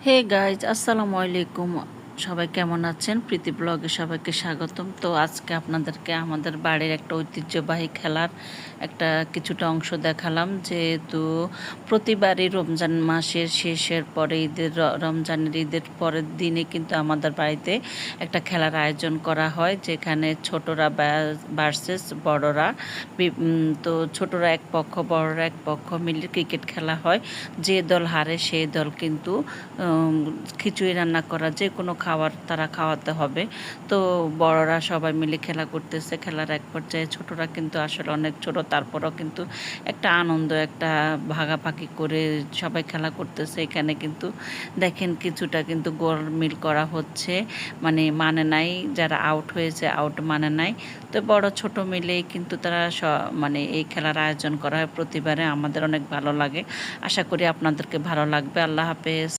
Hey guys, আসসালামু আলাইকুম। সবাই কেমন আছেন? প্রীতি ব্লগে সবাইকে স্বাগতম। তো আজকে আপনাদেরকে আমাদের বাড়ির একটা ঐতিহ্যবাহী খেলার একটা কিছুটা অংশ দেখালাম। যেহেতু প্রতিবারই রমজান মাসের শেষের পরে রমজানের ঈদের পরের দিনে কিন্তু আমাদের বাড়িতে একটা খেলার আয়োজন করা হয়, যেখানে ছোটরা ভার্সেস বড়রা। তো ছোটরা এক পক্ষ, বড়রা এক পক্ষ মিলে ক্রিকেট খেলা হয়। যে দল হারে সেই দল কিন্তু খিচুড়ি রান্না করা যে কোনো খাবার তারা খাওয়াতে হবে। তো বড়রা সবাই মিলে খেলা করতেছে। খেলার এক পর্যায়ে ছোটরা কিন্তু আসলে অনেক ছোট, তারপরেও কিন্তু একটা আনন্দ, একটা ভাগাভাগি করে সবাই খেলা করতেছে। এখানে কিন্তু দেখেন কিছুটা কিন্তু গোলমিল করা হচ্ছে, মানে নাই, যারা আউট হয়েছে আউট মানে নাই। তো বড় ছোট মিলেই কিন্তু তারা এই খেলার আয়োজন করা হয় প্রতিবারে। আমাদের অনেক ভালো লাগে, আশা করি আপনাদেরকে ভালো লাগবে। আল্লাহ হাফেজ।